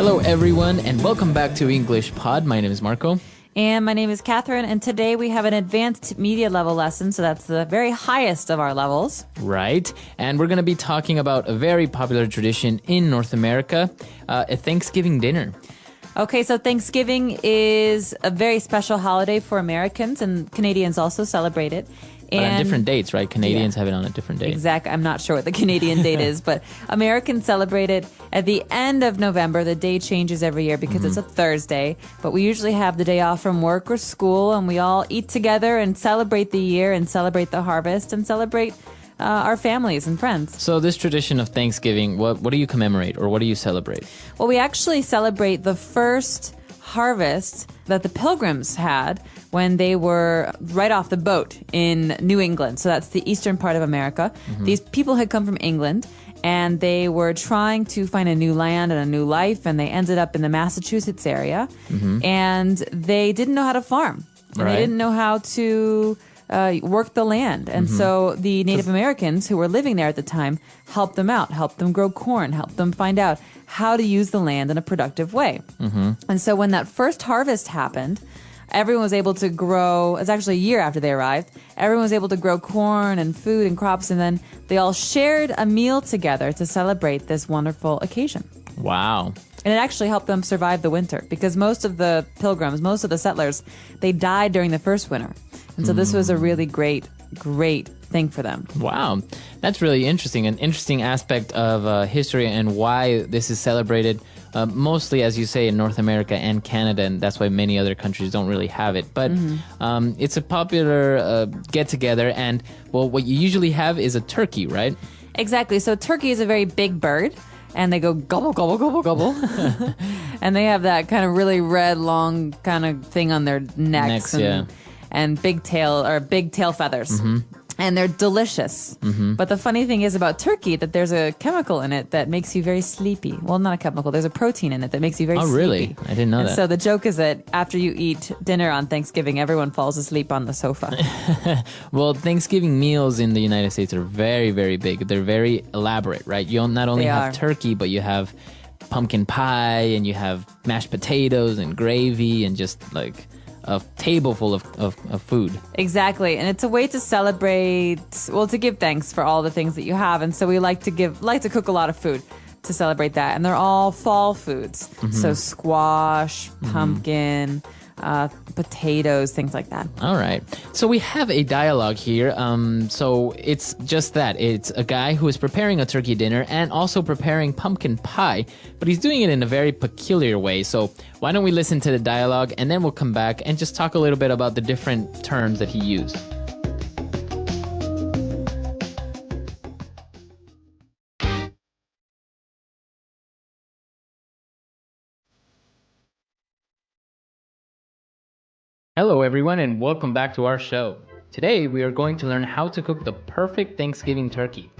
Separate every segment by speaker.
Speaker 1: Hello everyone and welcome back to English Pod. My name is Marco.
Speaker 2: And my name is Catherine, and today we have an advanced media level lesson, so that's the very highest of our levels.
Speaker 1: Right, and we're going to be talking about a very popular tradition in North America, a Thanksgiving dinner.
Speaker 2: Okay, so Thanksgiving is a very special holiday for Americans, and Canadians also celebrate it.
Speaker 1: But on different dates, right? Canadians have it on a different date.
Speaker 2: Exactly. I'm not sure what the Canadian date is, but Americans celebrate it at the end of November. The day changes every year because it's a Thursday, but we usually have the day off from work or school, and we all eat together and celebrate the year and celebrate the harvest and celebrate our families and friends.
Speaker 1: So this tradition of Thanksgiving, what do you commemorate or what do you celebrate?
Speaker 2: Well, we actually celebrate the first harvest that the Pilgrims had when they were right off the boat in New England. So that's the eastern part of America. These people had come from England, and they were trying to find a new land and a new life, and they ended up in the Massachusetts area, and they didn't know how to farm, and they didn't know how to work the land. And so the Native Americans who were living there at the time helped them out, helped them grow corn, helped them find out how to use the land in a productive way. And so when that first harvest happened, everyone was able to grow. It's actually a year after they arrived. Everyone was able to grow corn and food and crops, and then they all shared a meal together to celebrate this wonderful occasion.
Speaker 1: Wow.
Speaker 2: And it actually helped them survive the winter, because most of the Pilgrims, most of the settlers, they died during the first winter. And so this was a really great thing for them.
Speaker 1: Wow. That's really interesting. An interesting aspect of history and why this is celebrated mostly, as you say, in North America and Canada, and that's why many other countries don't really have it. But it's a popular get-together, and, well, what you usually have is a turkey, right?
Speaker 2: Exactly. So turkey is a very big bird, and they go gobble, gobble, gobble, gobble. And they have that kind of really red, long kind of thing on their necks and big tail feathers. And they're delicious. But the funny thing is about turkey that there's a chemical in it that makes you very sleepy. Well, not a chemical. There's a protein in it that makes you very sleepy.
Speaker 1: Oh, really? I didn't know that.
Speaker 2: So the joke is that after you eat dinner on Thanksgiving, everyone falls asleep on the sofa.
Speaker 1: Well, Thanksgiving meals in the United States are very, very big. They're very elaborate, right? You not only have turkey, but you have pumpkin pie, and you have mashed potatoes and gravy, and just like a table full of food. Exactly.
Speaker 2: And it's a way to celebrate, well, to give thanks for all the things that you have. And so we like to cook a lot of food to celebrate that. And they're all fall foods. So squash, pumpkin, potatoes, things like that.
Speaker 1: All right. So we have a dialogue here. So it's just that. It's a guy who is preparing a turkey dinner and also preparing pumpkin pie, but he's doing it in a very peculiar way. So why don't we listen to the dialogue, and then we'll come back and just talk a little bit about the different terms that he used. Hello everyone and welcome back to our show. Today we are going to learn how to cook the perfect Thanksgiving turkey.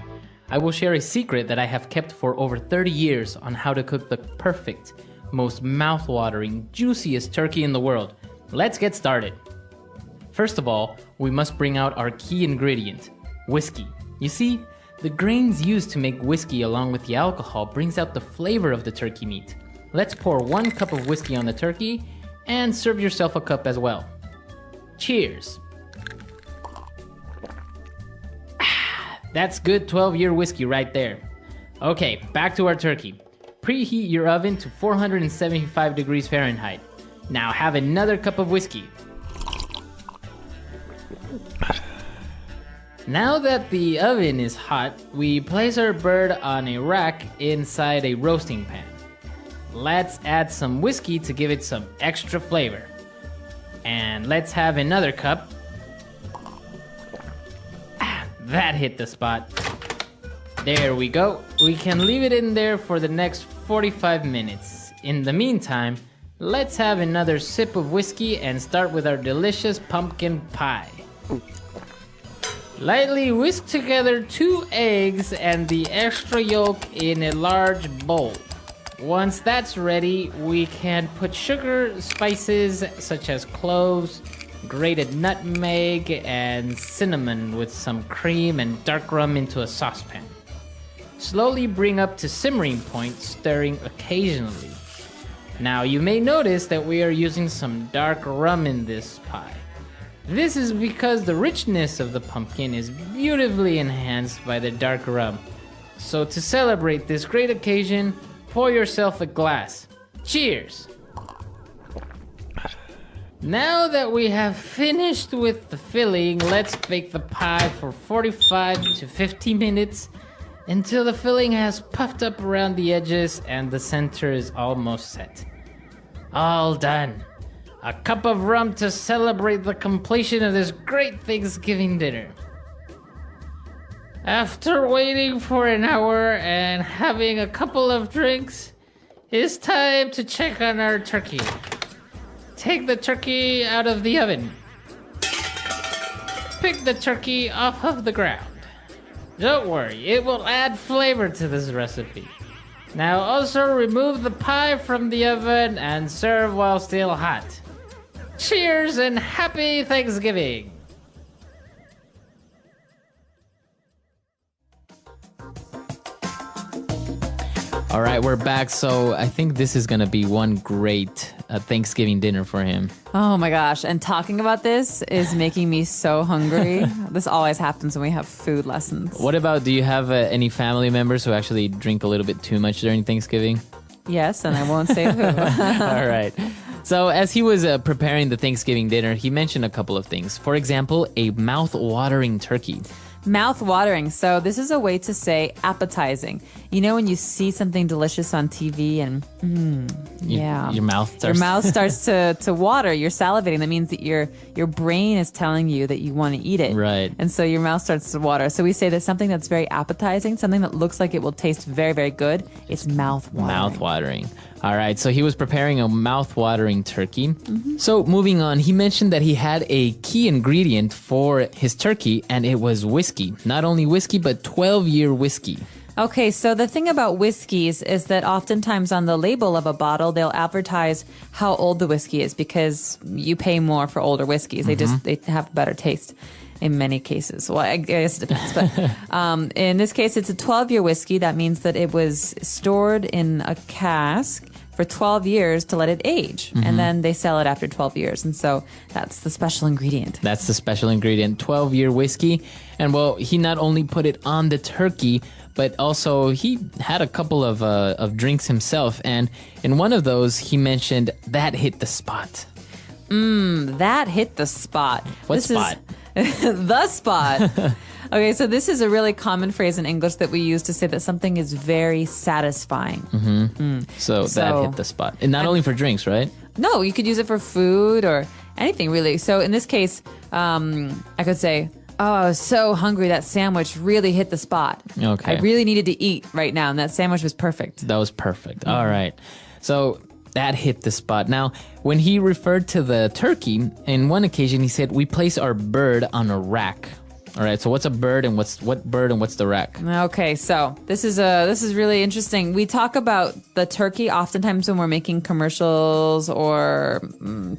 Speaker 1: I will share a secret that I have kept for over 30 years on how to cook the perfect, most mouth-watering, juiciest turkey in the world. Let's get started. First of all, we must bring out our key ingredient, whiskey. You see, the grains used to make whiskey along with the alcohol brings out the flavor of the turkey meat. Let's pour 1 cup of whiskey on the turkey and serve yourself a cup as well. Cheers. That's good 12-year whiskey right there. Okay, back to our turkey. Preheat your oven to 475 degrees Fahrenheit. Now have another cup of whiskey. Now that the oven is hot, we place our bird on a rack inside a roasting pan. Let's add some whiskey to give it some extra flavor. And let's have another cup. That hit the spot. There we go. We can leave it in there for the next 45 minutes. In the meantime, let's have another sip of whiskey and start with our delicious pumpkin pie. Lightly whisk together 2 eggs and the extra yolk in a large bowl. Once that's ready, we can put sugar, spices such as cloves, grated nutmeg, and cinnamon with some cream and dark rum into a saucepan. Slowly bring up to simmering point, stirring occasionally. Now, you may notice that we are using some dark rum in this pie. This is because the richness of the pumpkin is beautifully enhanced by the dark rum. So to celebrate this great occasion, pour yourself a glass. Cheers! Now that we have finished with the filling, let's bake the pie for 45 to 50 minutes until the filling has puffed up around the edges and the center is almost set. All done. A cup of rum to celebrate the completion of this great Thanksgiving dinner. After waiting for an hour and having a couple of drinks, it's time to check on our turkey. Take the turkey out of the oven. Pick the turkey off of the ground. Don't worry, it will add flavor to this recipe. Now also remove the pie from the oven and serve while still hot. Cheers and happy Thanksgiving! All right, we're back. So I think this is going to be one great Thanksgiving dinner for him.
Speaker 2: Oh my gosh. And talking about this is making me so hungry. This always happens when we have food lessons.
Speaker 1: What about, do you have any family members who actually drink a little bit too much during Thanksgiving?
Speaker 2: Yes, and I won't say who.
Speaker 1: All right. So as he was preparing the Thanksgiving dinner, he mentioned a couple of things. For example, a mouth-watering turkey.
Speaker 2: Mouth-watering. So this is a way to say appetizing. You know when you see something delicious on TV and
Speaker 1: Your mouth
Speaker 2: starts to water. You're salivating. That means that your brain is telling you that you want to eat it.
Speaker 1: Right.
Speaker 2: And so your mouth starts to water. So we say that something that's very appetizing, something that looks like it will taste very, very good, it's mouth-watering.
Speaker 1: Mouth-watering. All right, so he was preparing a mouth-watering turkey. Mm-hmm. So moving on, he mentioned that he had a key ingredient for his turkey, and it was whiskey. Not only whiskey, but 12-year whiskey.
Speaker 2: Okay, so the thing about whiskeys is that oftentimes on the label of a bottle, they'll advertise how old the whiskey is because you pay more for older whiskeys. They have better taste in many cases. Well, I guess it depends. But in this case, it's a 12-year whiskey. That means that it was stored in a cask for 12 years to let it age. And then they sell it after 12 years. And so that's the special ingredient.
Speaker 1: That's the special ingredient, 12-year whiskey. And well, he not only put it on the turkey, but also he had a couple of drinks himself. And in one of those, he mentioned that hit the spot.
Speaker 2: That hit the spot.
Speaker 1: What spot?
Speaker 2: The spot. Okay, so this is a really common phrase in English that we use to say that something is very satisfying.
Speaker 1: So that hit the spot. And not only for drinks, right?
Speaker 2: No, you could use it for food or anything, really. So in this case, I could say, oh, I was so hungry. That sandwich really hit the spot.
Speaker 1: Okay.
Speaker 2: I really needed to eat right now, and that sandwich was perfect.
Speaker 1: That was perfect. All right. So that hit the spot. Now, when he referred to the turkey, in one occasion he said, we place our bird on a rack. All right, so what's a bird and what's the rack?
Speaker 2: Okay, so this is really interesting. We talk about the turkey oftentimes when we're making commercials or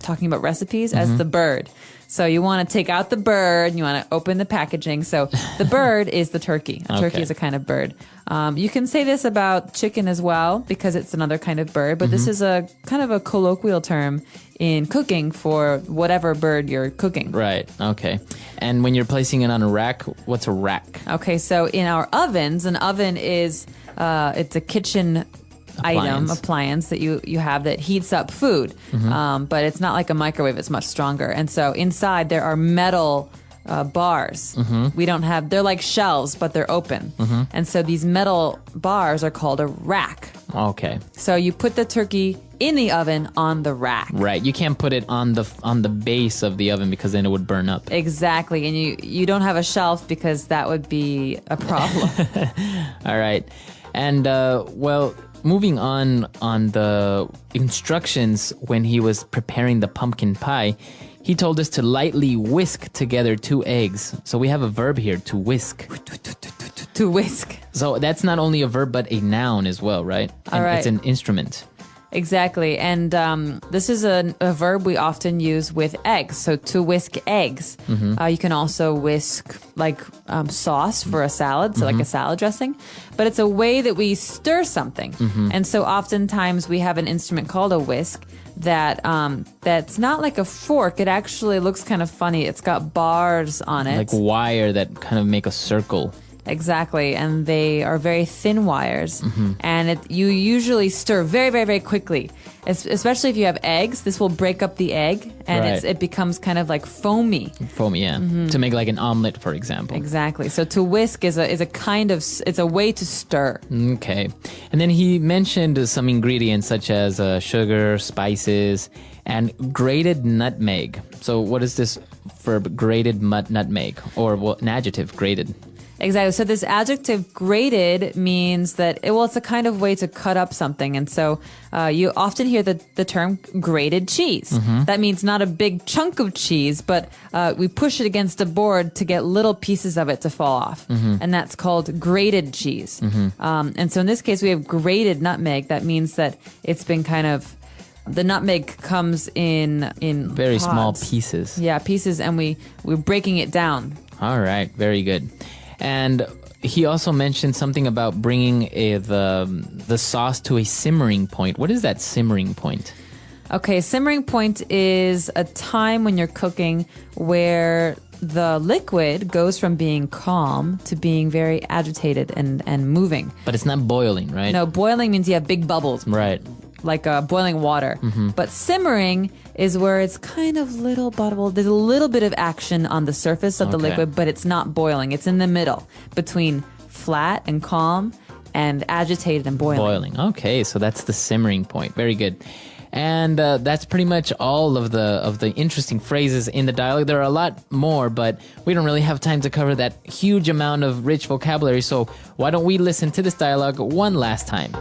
Speaker 2: talking about recipes as the bird. So you want to take out the bird and you want to open the packaging. So the bird is the turkey. A turkey is a kind of bird. You can say this about chicken as well because it's another kind of bird, but this is a kind of a colloquial term in cooking for whatever bird you're cooking.
Speaker 1: Right, okay. And when you're placing it on a rack, what's a rack?
Speaker 2: Okay, so in our ovens, an oven is it's a kitchen appliance that you have that heats up food. But it's not like a microwave, it's much stronger. And so inside there are metal bars. We don't have, they're like shelves, but they're open. And so these metal bars are called a rack.
Speaker 1: Okay.
Speaker 2: So you put the turkey in the oven on the rack.
Speaker 1: Right. You can't put it on the base of the oven because then it would burn up.
Speaker 2: Exactly. And you don't have a shelf because that would be a problem.
Speaker 1: All right. And well, moving on the instructions when he was preparing the pumpkin pie, he told us to lightly whisk together 2 eggs. So we have a verb here, to whisk.
Speaker 2: To whisk.
Speaker 1: So that's not only a verb, but a noun as well, right?
Speaker 2: All right.
Speaker 1: It's an instrument.
Speaker 2: Exactly. And this is a verb we often use with eggs. So to whisk eggs. You can also whisk like sauce for a salad, so like a salad dressing. But it's a way that we stir something. And so oftentimes we have an instrument called a whisk that that's not like a fork. It actually looks kind of funny. It's got bars on it.
Speaker 1: Like wire that kind of make a circle.
Speaker 2: Exactly, and they are very thin wires, and you usually stir very, very, very quickly. Especially if you have eggs, this will break up the egg, and it becomes kind of like foamy.
Speaker 1: Foamy, yeah. To make like an omelet, for example.
Speaker 2: Exactly. So to whisk is a kind of, it's a way to stir.
Speaker 1: Okay, and then he mentioned some ingredients such as sugar, spices, and grated nutmeg. So what is this verb, grated nutmeg, or an adjective, grated?
Speaker 2: Exactly. So this adjective grated means that, it's a kind of way to cut up something. And so you often hear the term grated cheese. That means not a big chunk of cheese, but we push it against a board to get little pieces of it to fall off. And that's called grated cheese. And so in this case, we have grated nutmeg. That means that it's been kind of, the nutmeg comes in
Speaker 1: very
Speaker 2: pods.
Speaker 1: Small pieces.
Speaker 2: Yeah, pieces, and we're breaking it down.
Speaker 1: All right, very good. And he also mentioned something about bringing the sauce to a simmering point. What is that simmering point?
Speaker 2: Okay, simmering point is a time when you're cooking where the liquid goes from being calm to being very agitated and moving.
Speaker 1: But it's not boiling, right?
Speaker 2: No, boiling means you have big bubbles.
Speaker 1: Right.
Speaker 2: Like boiling water. But simmering is where it's kind of little bubble. There's a little bit of action on the surface of the liquid, but it's not boiling. It's in the middle between flat and calm and agitated and boiling.
Speaker 1: Okay, so that's the simmering point. Very good. And that's pretty much all of the interesting phrases in the dialogue. There are a lot more, but we don't really have time to cover that huge amount of rich vocabulary. So why don't we listen to this dialogue one last time?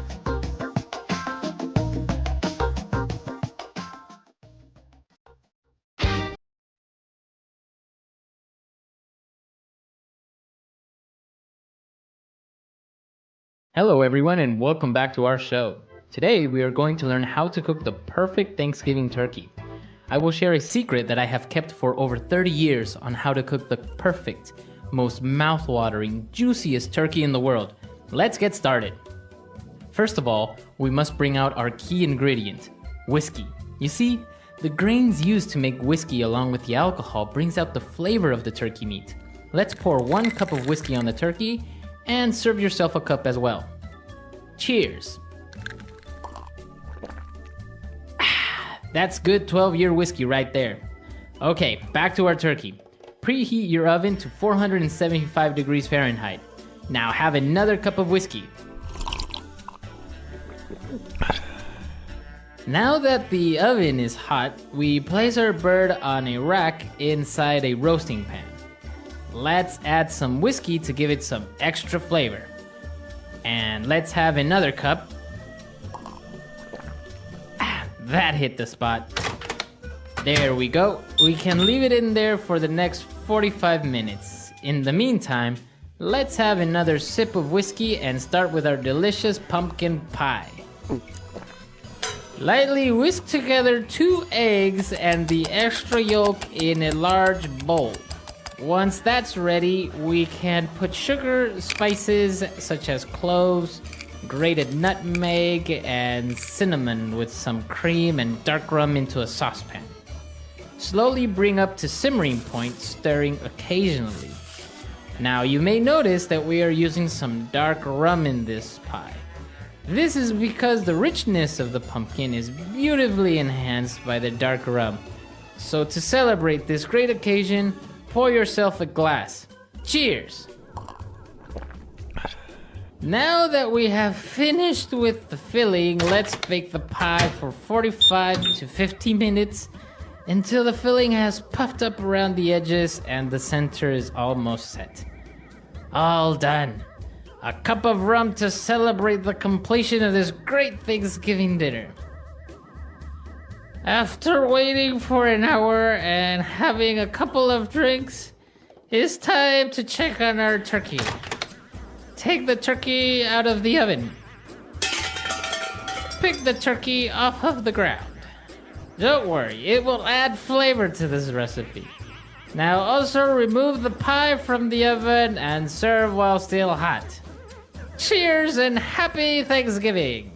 Speaker 1: Hello everyone and welcome back to our show. Today we are going to learn how to cook the perfect Thanksgiving turkey. I will share a secret that I have kept for over 30 years on how to cook the perfect, most mouth-watering, juiciest turkey in the world. Let's get started. First of all, we must bring out our key ingredient, whiskey. You see, the grains used to make whiskey along with the alcohol brings out the flavor of the turkey meat. Let's pour 1 cup of whiskey on the turkey and serve yourself a cup as well. Cheers. That's good 12-year whiskey right there. Okay, back to our turkey. Preheat your oven to 475 degrees Fahrenheit. Now have another cup of whiskey. Now that the oven is hot, we place our bird on a rack inside a roasting pan. Let's add some whiskey to give it some extra flavor. And let's have another cup. That hit the spot. There we go. We can leave it in there for the next 45 minutes. In the meantime, let's have another sip of whiskey and start with our delicious pumpkin pie. Lightly whisk together 2 eggs and the extra yolk in a large bowl. Once that's ready, we can put sugar, spices such as cloves, grated nutmeg, and cinnamon with some cream and dark rum into a saucepan. Slowly bring up to simmering point, stirring occasionally. Now you may notice that we are using some dark rum in this pie. This is because the richness of the pumpkin is beautifully enhanced by the dark rum. So to celebrate this great occasion, pour yourself a glass. Cheers! Now that we have finished with the filling, let's bake the pie for 45 to 50 minutes until the filling has puffed up around the edges and the center is almost set. All done. A cup of rum to celebrate the completion of this great Thanksgiving dinner. After waiting for an hour and having a couple of drinks, it's time to check on our turkey. Take the turkey out of the oven. pick the turkey off of the ground. Don't worry, it will add flavor to this recipe. Now also remove the pie from the oven and serve while still hot. Cheers and happy Thanksgiving!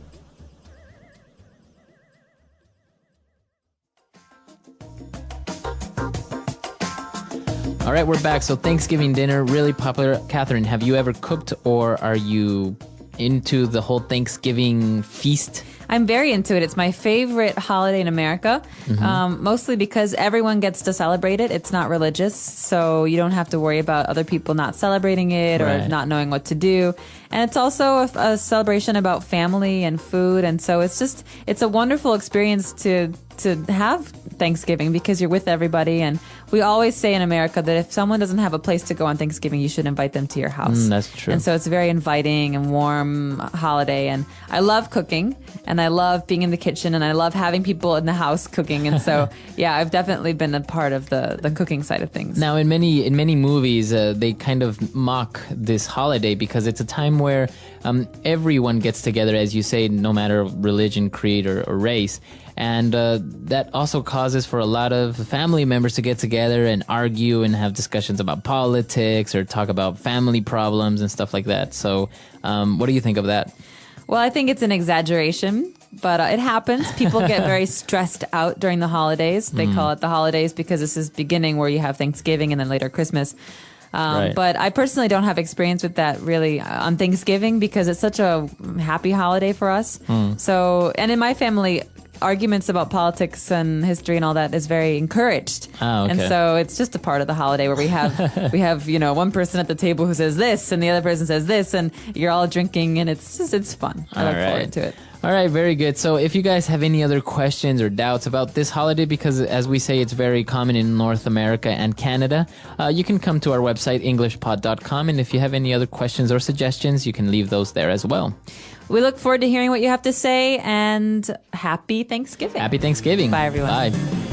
Speaker 1: All right, we're back. So Thanksgiving dinner, really popular. Catherine, have you ever cooked, or are you into the whole Thanksgiving feast?
Speaker 2: I'm very into it. It's my favorite holiday in America, mostly because everyone gets to celebrate it. It's not religious, so you don't have to worry about other people not celebrating it or not knowing what to do. And it's also a celebration about family and food, and so it's a wonderful experience to have Thanksgiving because you're with everybody. And we always say in America that if someone doesn't have a place to go on Thanksgiving, you should invite them to your house.
Speaker 1: That's true.
Speaker 2: And so it's a very inviting and warm holiday. And I love cooking, and I love being in the kitchen, and I love having people in the house cooking. And so, yeah, I've definitely been a part of the cooking side of things.
Speaker 1: Now, in many movies, they kind of mock this holiday because it's a time where everyone gets together, as you say, no matter religion, creed, or race. And that also causes for a lot of family members to get together and argue and have discussions about politics or talk about family problems and stuff like that. So what do you think of that?
Speaker 2: Well, I think it's an exaggeration, but it happens. People get very stressed out during the holidays. They call it the holidays because this is beginning where you have Thanksgiving and then later Christmas. But I personally don't have experience with that really on Thanksgiving because it's such a happy holiday for us. So, and in my family, arguments about politics and history and all that is very encouraged.
Speaker 1: Oh, okay.
Speaker 2: And so it's just a part of the holiday where we have one person at the table who says this and the other person says this and you're all drinking and it's fun. I look forward to it.
Speaker 1: All right, very good. So if you guys have any other questions or doubts about this holiday, because as we say, it's very common in North America and Canada, you can come to our website, englishpod.com. And if you have any other questions or suggestions, you can leave those there as well.
Speaker 2: We look forward to hearing what you have to say, and happy Thanksgiving.
Speaker 1: Happy Thanksgiving.
Speaker 2: Bye, everyone.
Speaker 1: Bye.